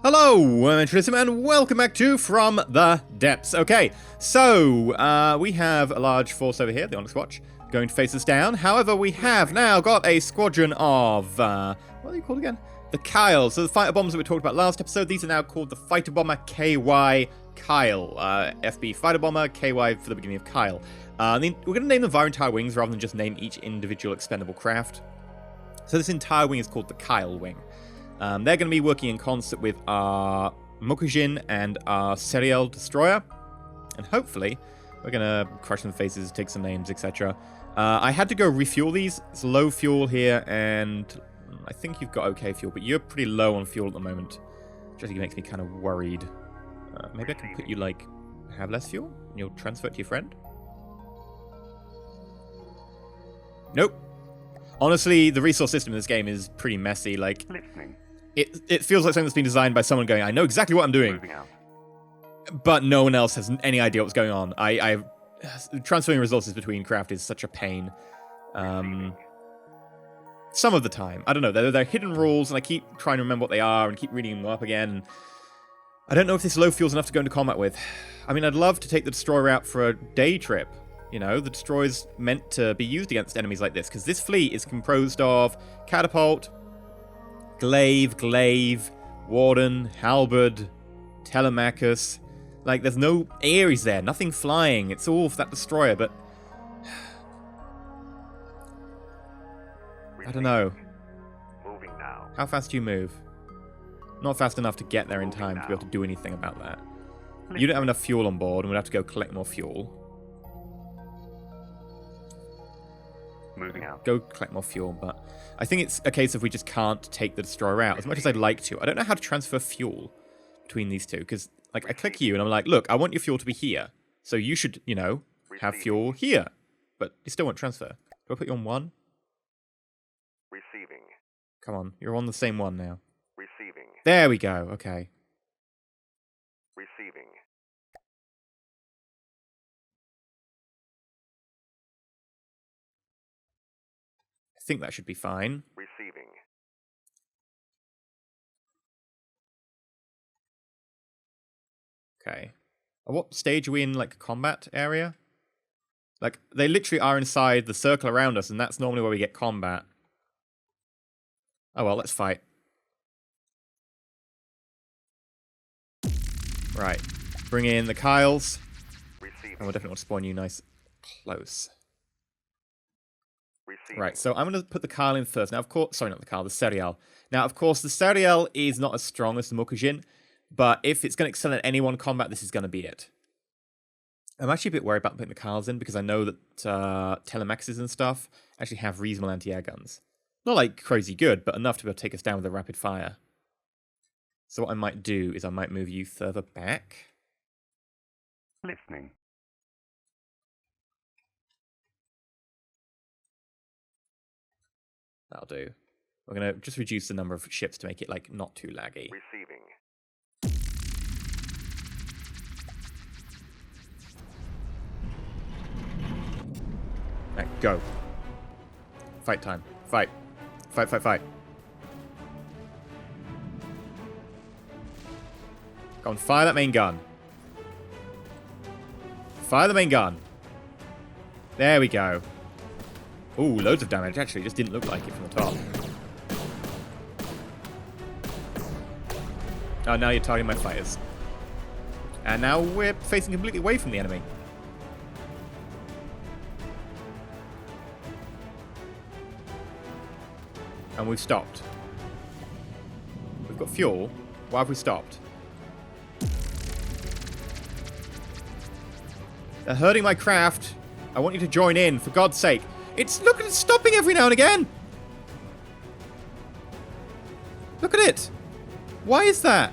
Hello, I'm EnterElysium, and welcome back to From the Depths. Okay, so we have a large force over here, the Onyx Watch, going to face us down. However, we have now got a squadron of, what are they called again? The Kyle. So the fighter bombers that we talked about last episode, these are now called the Fighter Bomber KY Kyle. FB Fighter Bomber, KY for the beginning of Kyle. We're going to name them via entire wings rather than just name each individual expendable craft. So this entire wing is called the Kyle Wing. They're going to be working in concert with our Mokujin and our Serial Destroyer. And hopefully, we're going to crush some faces, take some names, etc. I had to go refuel these. It's low fuel here, and I think you've got okay fuel, but you're pretty low on fuel at the moment. Which I think makes me kind of worried. Maybe I can put you, like, have less fuel, and you'll transfer it to your friend? Nope. Honestly, the resource system in this game is pretty messy. Like, it feels like something that's been designed by someone going, I know exactly what I'm doing. But no one else has any idea what's going on. Transferring resources between craft is such a pain. Some of the time. I don't know. They're hidden rules, and I keep trying to remember what they are and keep reading them up again. And I don't know if this low fuel's enough to go into combat with. I mean, I'd love to take the Destroyer out for a day trip. You know, the Destroyer's meant to be used against enemies like this, because this fleet is composed of Catapult, Glaive, Warden, Halberd, Telemachus. Like, there's no Ares there, nothing flying. It's all for that Destroyer, but I don't know. Moving now. How fast do you move? Not fast enough to get there in time to be able to do anything about that. You don't have enough fuel on board, and we'll have to go collect more fuel. Moving out. Go collect more fuel, but I think it's a case of we just can't take the Destroyer out, as much as I'd like to. I don't know how to transfer fuel between these two, because, like, I click you, and I'm like, look, I want your fuel to be here, so you should, you know, have fuel here, but you still won't transfer. Do I put you on one? Receiving. Come on, you're on the same one now. Receiving. There we go, okay. Receiving. I think that should be fine. Receiving. Okay. At what stage are we in, like, combat area? Like, they literally are inside the circle around us, and that's normally where we get combat. Oh well, let's fight. Right. Bring in the Kyles. Receiving. And we'll definitely want to spawn you nice close. Receiving. Right, so I'm going to put the Kyle in first. Now, of course, sorry, not the Kyle, the Serial. Now, of course, the Serial is not as strong as the Mokujin, but if it's going to excel at any one combat, this is going to be it. I'm actually a bit worried about putting the Kyles in, because I know that Telemaxes and stuff actually have reasonable anti-air guns. Not like crazy good, but enough to be able to take us down with a rapid fire. So what I might do is I might move you further back. Listening. That'll do. We're going to just reduce the number of ships to make it, like, not too laggy. Receiving. Right, go. Fight time. Fight. Fight, fight, fight. Go on, fire that main gun. Fire the main gun. There we go. Ooh, loads of damage. Actually, it just didn't look like it from the top. Oh, now you're targeting my fighters. And now we're facing completely away from the enemy. And we've stopped. We've got fuel. Why have we stopped? They're hurting my craft. I want you to join in, for God's sake. Look at it stopping every now and again. Look at it. Why is that?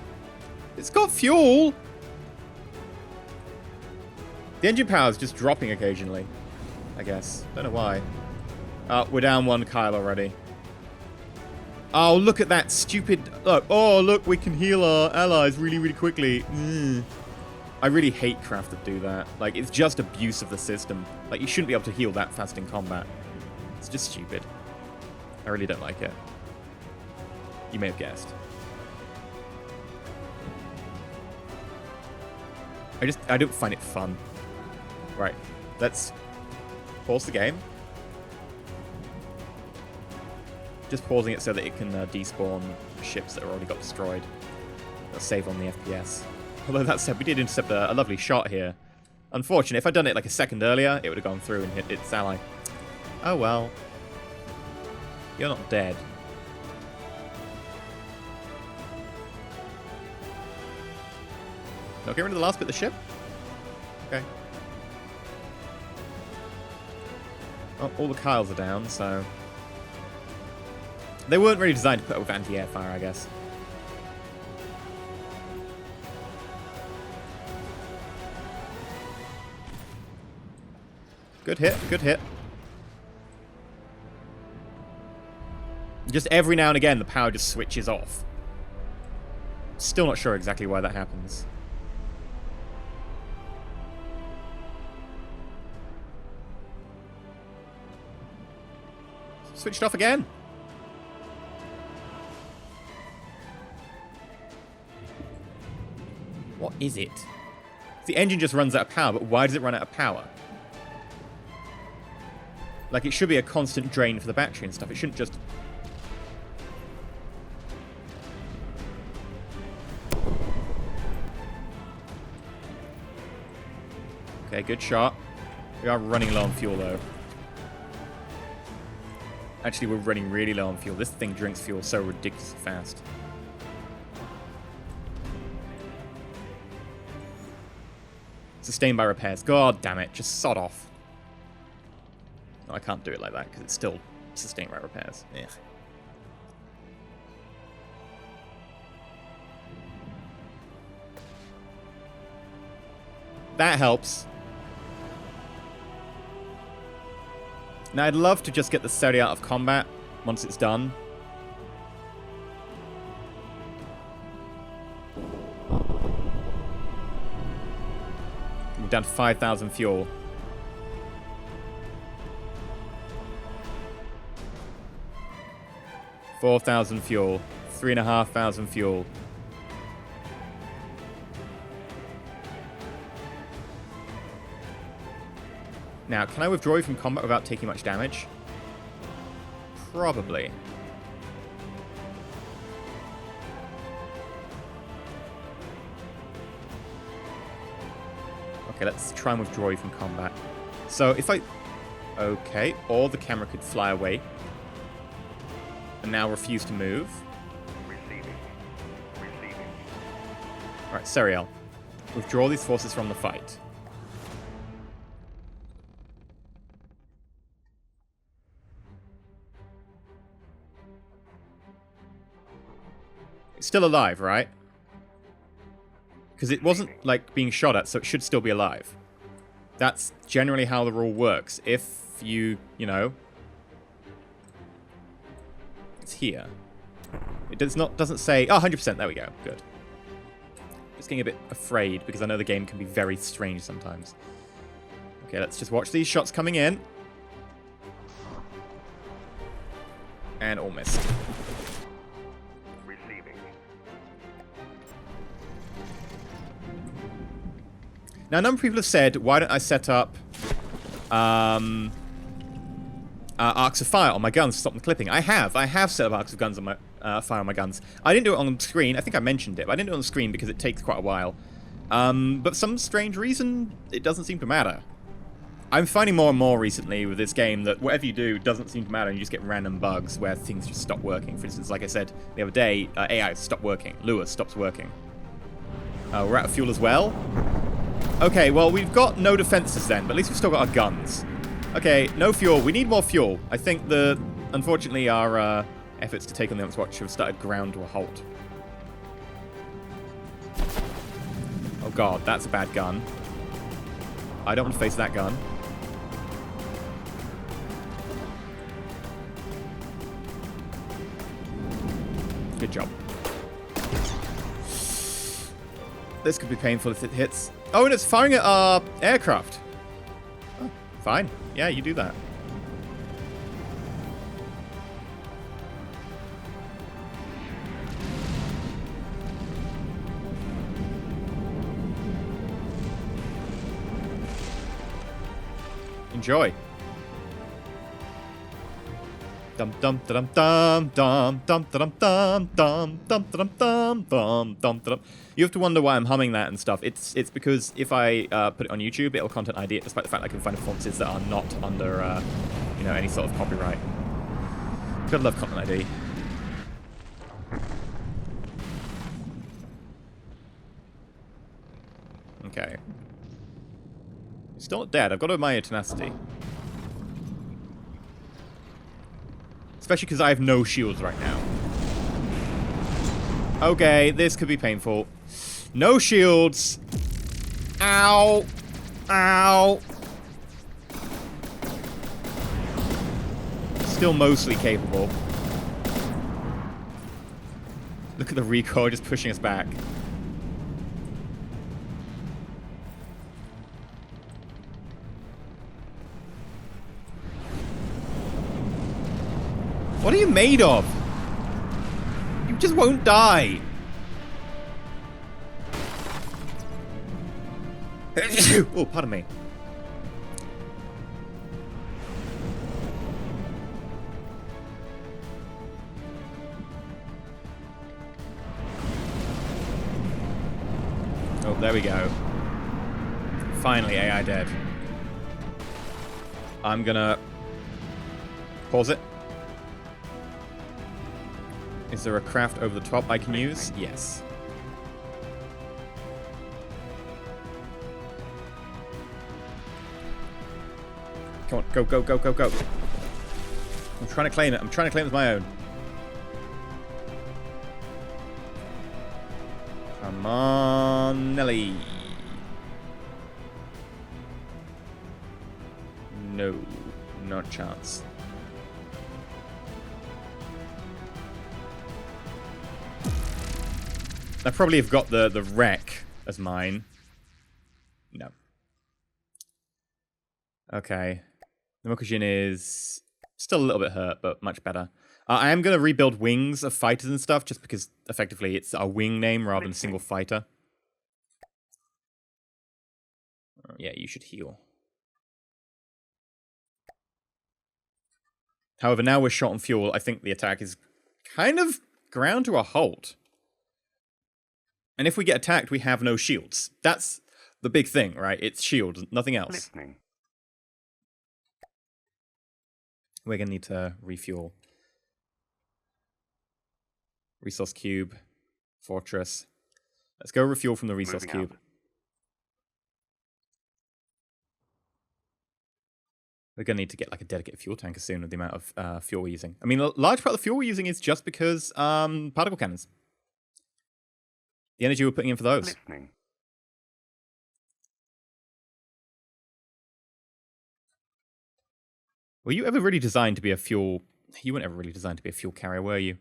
It's got fuel. The engine power is just dropping occasionally, I guess. Don't know why. We're down one Kyle already. Oh, look at that stupid... Look. Oh, look, we can heal our allies really, really quickly. I really hate craft that do that. Like, it's just abuse of the system. Like, you shouldn't be able to heal that fast in combat. It's just stupid. I really don't like it. You may have guessed. I don't find it fun. Right, let's pause the game. Just pausing it so that it can despawn ships that have already got destroyed. That'll save on the FPS. Although that said, we did intercept a lovely shot here. Unfortunate, if I'd done it like a second earlier, it would have gone through and hit its ally. Oh well. You're not dead. No, get rid of the last bit of the ship? Okay. Oh, all the Kyles are down, so... They weren't really designed to put up with anti-air fire, I guess. Good hit, good hit. Just every now and again, the power just switches off. Still not sure exactly why that happens. Switched off again. What is it? The engine just runs out of power, but why does it run out of power? Like, it should be a constant drain for the battery and stuff. It shouldn't just... Okay, good shot. We are running low on fuel, though. Actually, we're running really low on fuel. This thing drinks fuel so ridiculously fast. Sustained by repairs. God damn it. Just sod off. No, I can't do it like that because it's still sustained by repairs. Ugh. That helps. Now, I'd love to just get the Seri out of combat once it's done. We're down to 5,000 fuel. $4,000 fuel. 3,500 fuel. Now, can I withdraw you from combat without taking much damage? Probably. Okay, let's try and withdraw you from combat. So, if I... Okay, or the camera could fly away. And now refuse to move. Receiving. Receiving. Alright, Serial. Withdraw these forces from the fight. It's still alive, right? Because it wasn't, like, being shot at, so it should still be alive. That's generally how the rule works. If you know... It's here. It doesn't say... Oh, 100%, there we go. Good. Just getting a bit afraid, because I know the game can be very strange sometimes. Okay, let's just watch these shots coming in. And all missed. Now, a number of people have said, why don't I set up arcs of fire on my guns to stop them clipping? I have set up arcs of guns on my fire on my guns. I didn't do it on the screen. I think I mentioned it, but I didn't do it on the screen because it takes quite a while. But for some strange reason, it doesn't seem to matter. I'm finding more and more recently with this game that whatever you do doesn't seem to matter, and you just get random bugs where things just stop working. For instance, like I said the other day, AI stopped working. Lure stops working. We're out of fuel as well. Okay, well, we've got no defenses then, but at least we've still got our guns. Okay, no fuel. We need more fuel. I think unfortunately, our efforts to take on the Onyx Watch have started ground to a halt. Oh god, that's a bad gun. I don't want to face that gun. Good job. This could be painful if it hits. Oh, and it's firing at our aircraft. Oh, fine. Yeah, you do that. Enjoy. Dum dum dum dum dum dum dum dum dum dum dum dum dum dum dum. You have to wonder why I'm humming that and stuff. It's because if I put it on YouTube, it'll content ID it, despite the fact I can find performances that are not under you know, any sort of copyright. Gotta love content ID. Okay. He's still not dead. I've got to admire tenacity. Especially because I have no shields right now. Okay, this could be painful. No shields. Ow. Ow. Still mostly capable. Look at the recoil just pushing us back. What are you made of? You just won't die. Oh, pardon me. Oh, there we go. Finally, AI dead. I'm gonna pause it. Is there a craft over the top I can use? Yes. Come on, go, go, go, go, go. I'm trying to claim it. I'm trying to claim it as my own. Come on, Nelly. No, not a chance. I probably have got the wreck as mine. No. Okay. The Mokujin is still a little bit hurt, but much better. I am going to rebuild wings of fighters and stuff, just because effectively it's a wing name rather than a single fighter. Yeah, you should heal. However, now we're short on fuel, I think the attack is kind of ground to a halt. And if we get attacked, we have no shields. That's the big thing, right? It's shields, nothing else. Listening. We're going to need to refuel. Resource cube. Fortress. Let's go refuel from the resource Moving cube. out. We're going to need to get like a dedicated fuel tanker soon with the amount of fuel we're using. I mean, a large part of the fuel we're using is just because particle cannons. The energy we're putting in for those. Listening. Were you ever really designed to be a fuel... You weren't ever really designed to be a fuel carrier, were you?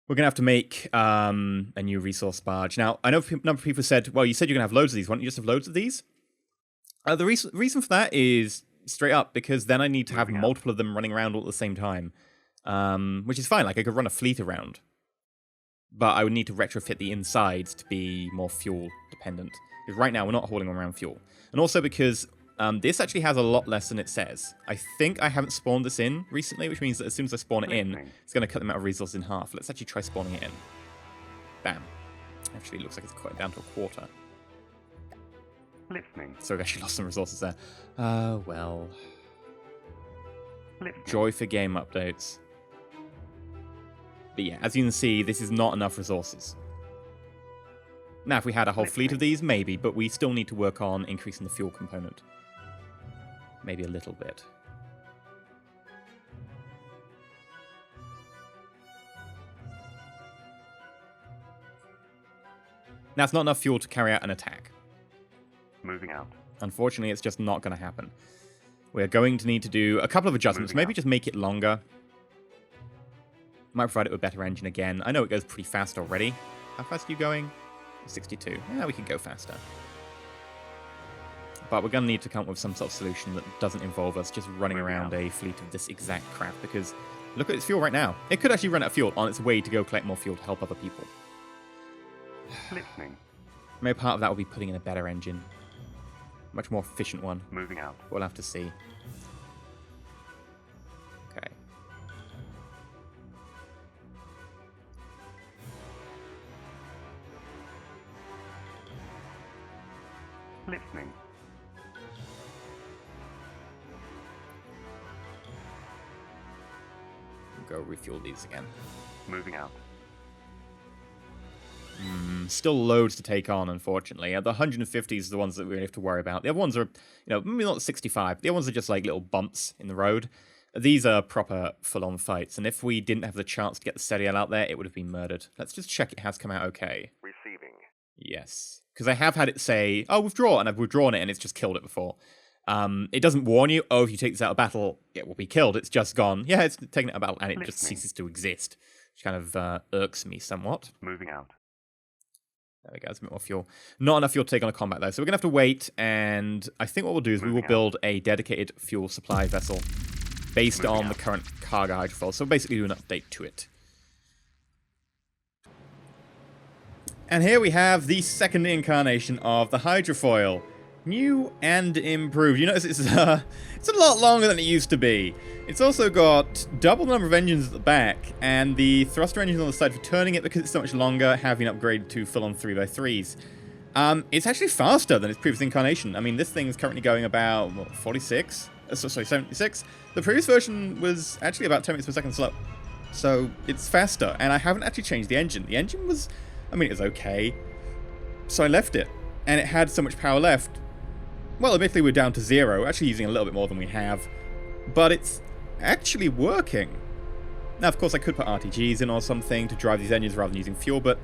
We're going to have to make a new resource barge. Now, I know a number of people said, well, you said you're going to have loads of these. Why don't you just have loads of these? The reason for that is straight up because then I need to have multiple of them running around all at the same time. Which is fine. Like, I could run a fleet around. But I would need to retrofit the insides to be more fuel dependent. Because right now we're not hauling around fuel. And also because this actually has a lot less than it says. I think I haven't spawned this in recently, which means that as soon as I spawn it in, it's going to cut the amount of resources in half. Let's actually try spawning it in. Bam. Actually, it looks like it's quite down to a quarter. Listening. So we've actually lost some resources there. Well. Listening. Joy for game updates. But yeah, as you can see, this is not enough resources. Now, if we had a whole fleet of these, maybe, but we still need to work on increasing the fuel component. Maybe a little bit. Now, it's not enough fuel to carry out an attack. Moving out. Unfortunately, it's just not going to happen. We're going to need to do a couple of adjustments. Maybe just make it longer. Might provide it with a better engine again. I know it goes pretty fast already. How fast are you going? 62. Yeah, we could go faster. But we're going to need to come up with some sort of solution that doesn't involve us just running around a fleet of this exact crap, because look at its fuel right now. It could actually run out of fuel on its way to go collect more fuel to help other people. Listening. Maybe part of that will be putting in a better engine. much more efficient one. Moving out. We'll have to see. Okay. Listening. Go refuel these again. Moving out. Still loads to take on, unfortunately. The 150s are the ones that we really have to worry about. The other ones are, maybe not 65. The other ones are just like little bumps in the road. These are proper full-on fights, and if we didn't have the chance to get the Stadiel out there, it would have been murdered. Let's just check it has come out okay. Receiving. Yes. Because I have had it say, oh, withdraw, and I've withdrawn it, and it's just killed it before. It doesn't warn you, oh, if you take this out of battle, it will be killed. It's just gone. Yeah, it's taken it out of battle, and it just ceases to exist. Which kind of irks me somewhat. Moving out. There we go, there's a bit more fuel. Not enough fuel to take on a combat, though, so we're going to have to wait, and I think what we'll do is we will build a dedicated fuel supply vessel based on the current cargo hydrofoil, so basically do an update to it. And here we have the second incarnation of the hydrofoil. New and improved. You notice it's a lot longer than it used to be. It's also got double the number of engines at the back, and the thruster engines on the side for turning it because it's so much longer have been upgraded to full-on 3x3s. It's actually faster than its previous incarnation. I mean, this thing's currently going about, what, 46? Sorry, 76? The previous version was actually about 10 meters per second slow. So, it's faster, and I haven't actually changed the engine. The engine was, I mean, it was okay. So I left it, and it had so much power left. Well, admittedly, we're down to 0, actually using a little bit more than we have, but it's actually working. Now, of course, I could put RTGs in or something to drive these engines rather than using fuel, but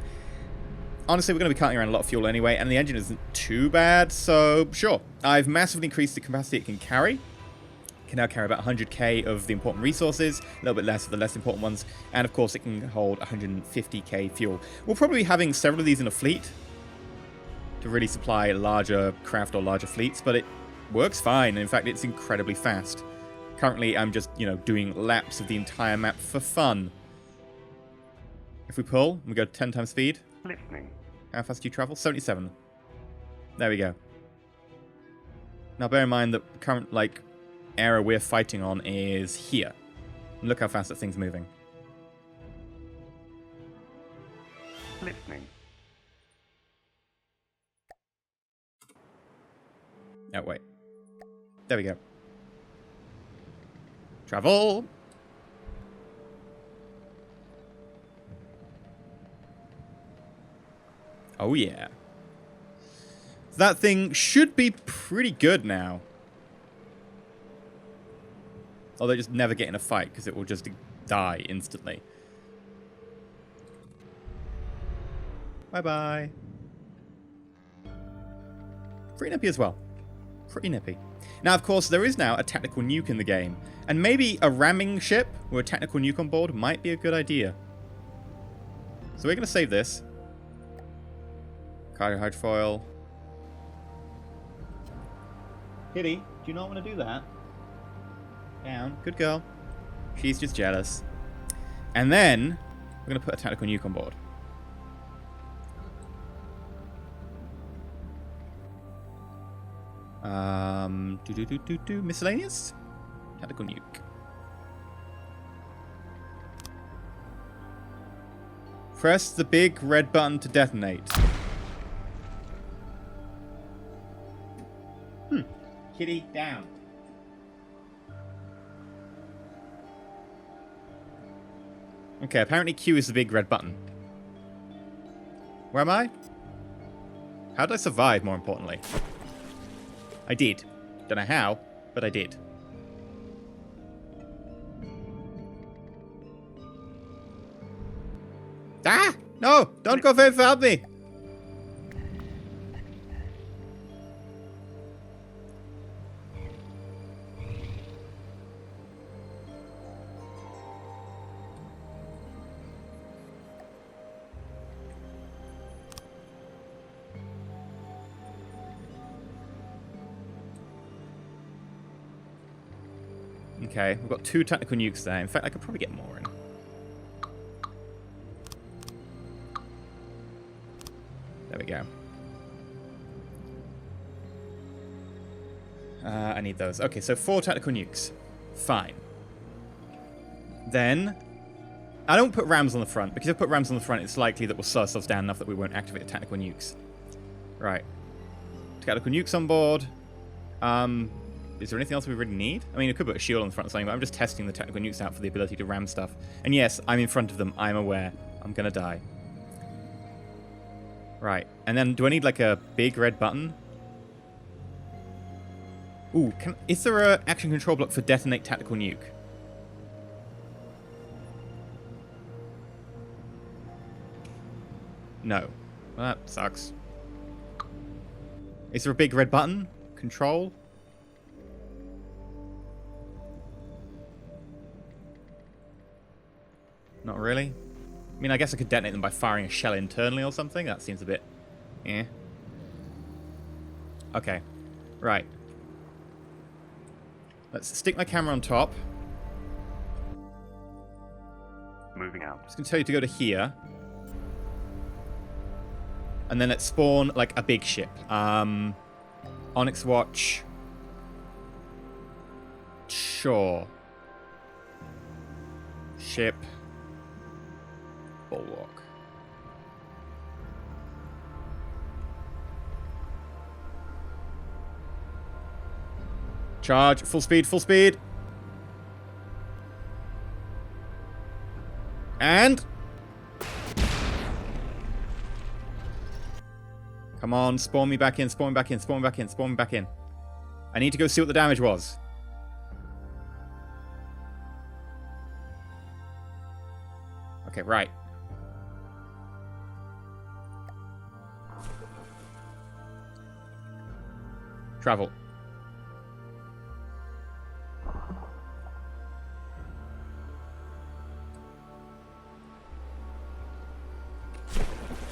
honestly, we're going to be carting around a lot of fuel anyway, and the engine isn't too bad, so sure. I've massively increased the capacity it can carry. It can now carry about 100k of the important resources, a little bit less of the less important ones, and of course, it can hold 150k fuel. We'll probably be having several of these in a fleet to really supply larger craft or larger fleets, but it works fine, and in fact, it's incredibly fast. Currently, I'm just, doing laps of the entire map for fun. If we pull, we go to 10 times speed. Listening. How fast do you travel? 77. There we go. Now, bear in mind that the current, area we're fighting on is here. And look how fast that thing's moving. Listening. Oh, wait. There we go. Travel! Oh, yeah. That thing should be pretty good now. Although just never get in a fight, because it will just die instantly. Bye-bye. Pretty nippy as well. Pretty nippy. Now, of course, there is now a tactical nuke in the game. And maybe a ramming ship with a tactical nuke on board might be a good idea. So we're going to save this. Cargo hydrofoil. Kitty, do you not want to do that? Down. Good girl. She's just jealous. And then, we're going to put a tactical nuke on board. Miscellaneous? Tactical nuke. Press the big red button to detonate. Kitty, down. Okay, apparently Q is the big red button. Where am I? How did I survive, more importantly? I did. Don't know how, but I did. Ah! No! Don't go very without me! Okay, we've got 2 tactical nukes there. In fact, I could probably get more in. There we go. I need those. Okay, so 4 tactical nukes. Fine. Then, I don't put rams on the front, because if I put rams on the front, it's likely that we'll slow ourselves down enough that we won't activate the tactical nukes. Right. Tactical nukes on board. Is there anything else we really need? I mean, I could put a shield on the front or something, but I'm just testing the tactical nukes out for the ability to ram stuff. And yes, I'm in front of them. I'm aware. I'm gonna die. Right. And then, do I need, like, a big red button? Ooh, is there a action control block for detonate tactical nuke? No. Well, that sucks. Is there a big red button? Control? Not really. I mean, I guess I could detonate them by firing a shell internally or something. That seems a bit... eh. Okay. Right. Let's stick my camera on top. Moving out. Just going to tell you to go to here. And then let's spawn, like, a big ship. Onyx Watch. Sure. Ship. Bulwark. Charge. Full speed, full speed. And... come on, spawn me back in, spawn me back in, spawn me back in, spawn me back in. I need to go see what the damage was. Okay, right. Travel.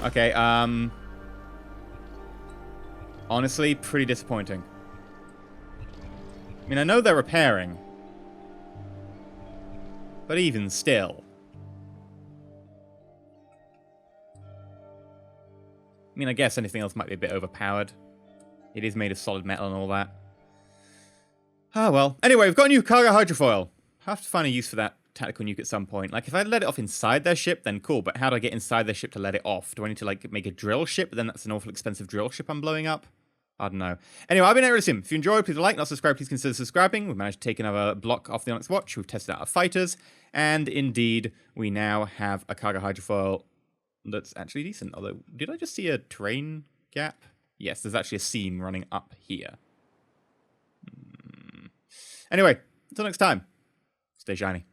Okay, honestly, pretty disappointing. I mean, I know they're repairing. But even still. I mean, I guess anything else might be a bit overpowered. It is made of solid metal and all that. Ah, well. Anyway, we've got a new cargo hydrofoil. I have to find a use for that tactical nuke at some point. Like, if I let it off inside their ship, then cool. But how do I get inside their ship to let it off? Do I need to, like, make a drill ship? But then that's an awful expensive drill ship I'm blowing up. I don't know. Anyway, I've been EnterElysium. If you enjoyed, please like, not subscribe, please consider subscribing. We've managed to take another block off the Onyx Watch. We've tested out our fighters. And indeed, we now have a cargo hydrofoil that's actually decent. Although, did I just see a terrain gap? Yes, there's actually a seam running up here. Anyway, until next time, stay shiny.